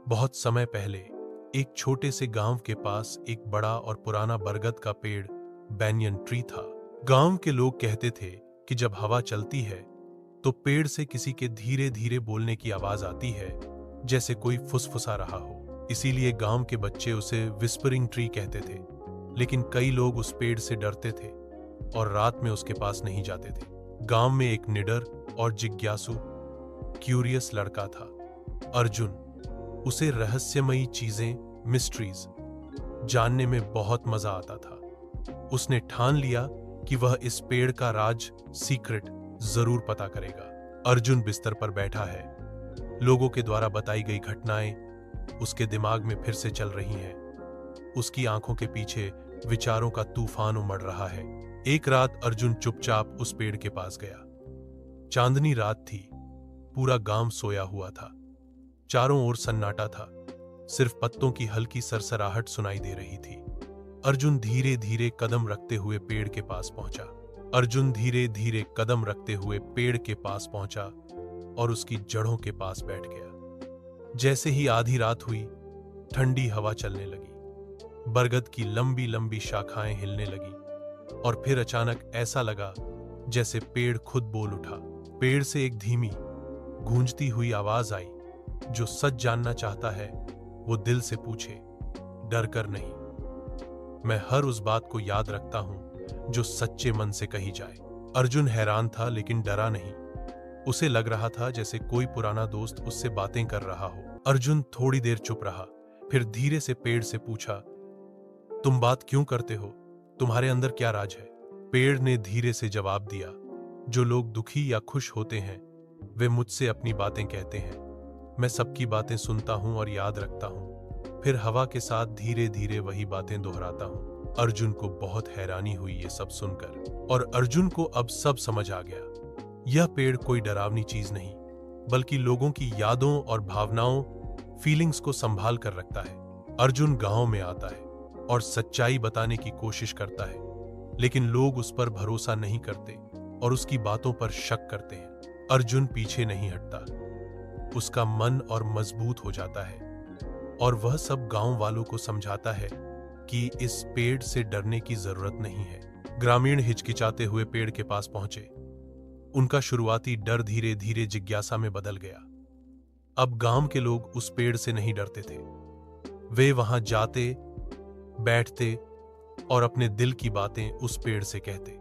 बहुत समय पहले एक छोटे से गांव के पास एक बड़ा और पुराना बरगद का पेड़ बैनियन ट्री था। गांव के लोग कहते थे कि जब हवा चलती है तो पेड़ से किसी के धीरे धीरे बोलने की आवाज आती है, जैसे कोई फुसफुसा रहा हो। इसीलिए गांव के बच्चे उसे विस्परिंग ट्री कहते थे। लेकिन कई लोग उस पेड़ से डरते थे और रात में उसके पास नहीं जाते थे। गांव में एक निडर और जिज्ञासु क्यूरियस लड़का था, अर्जुन। उसे रहस्यमयी चीजें, मिस्ट्रीज जानने में बहुत मजा आता था। उसने ठान लिया कि वह इस पेड़ का राज, सीक्रेट जरूर पता करेगा। अर्जुन बिस्तर पर बैठा है। लोगों के द्वारा बताई गई घटनाएं उसके दिमाग में फिर से चल रही हैं। उसकी आंखों के पीछे विचारों का तूफान उमड़ रहा है। एक रात अर्जुन चुपचाप उस पेड़ के पास गया। चांदनी रात थी। पूरा गांव सोया हुआ था। चारों ओर सन्नाटा था। सिर्फ पत्तों की हल्की सरसराहट सुनाई दे रही थी। अर्जुन धीरे धीरे कदम रखते हुए पेड़ के पास पहुंचा। अर्जुन धीरे धीरे कदम रखते हुए पेड़ के पास पहुंचा और उसकी जड़ों के पास बैठ गया। जैसे ही आधी रात हुई, ठंडी हवा चलने लगी। बरगद की लंबी लंबी शाखाएं हिलने लगी और फिर अचानक ऐसा लगा जैसे पेड़ खुद बोल उठा। पेड़ से एक धीमी, गूंजती हुई आवाज आई, जो सच जानना चाहता है वो दिल से पूछे, डर कर नहीं। मैं हर उस बात को याद रखता हूं जो सच्चे मन से कही जाए। अर्जुन हैरान था लेकिन डरा नहीं। उसे लग रहा था जैसे कोई पुराना दोस्त उससे बातें कर रहा हो। अर्जुन थोड़ी देर चुप रहा, फिर धीरे से पेड़ से पूछा, तुम बात क्यों करते हो? तुम्हारे अंदर क्या राज है? पेड़ ने धीरे से जवाब दिया, जो लोग दुखी या खुश होते हैं वे मुझसे अपनी बातें कहते हैं। मैं सबकी बातें सुनता हूं और याद रखता हूं, फिर हवा के साथ धीरे धीरे वही बातें दोहराता हूं। अर्जुन को बहुत हैरानी हुई ये सब सुनकर, और अर्जुन को अब सब समझ आ गया। यह पेड़ कोई डरावनी चीज नहीं, बल्कि लोगों की यादों और भावनाओं, फीलिंग्स को संभाल कर रखता है। अर्जुन गांव में आता है और सच्चाई बताने की कोशिश करता है, लेकिन लोग उस पर भरोसा नहीं करते और उसकी बातों पर शक करते हैं। अर्जुन पीछे नहीं हटता। उसका मन और मजबूत हो जाता है और वह सब गांव वालों को समझाता है कि इस पेड़ से डरने की जरूरत नहीं है। ग्रामीण हिचकिचाते हुए पेड़ के पास पहुंचे। उनका शुरुआती डर धीरे धीरे जिज्ञासा में बदल गया। अब गांव के लोग उस पेड़ से नहीं डरते थे। वे वहां जाते, बैठते और अपने दिल की बातें उस पेड़ से कहते।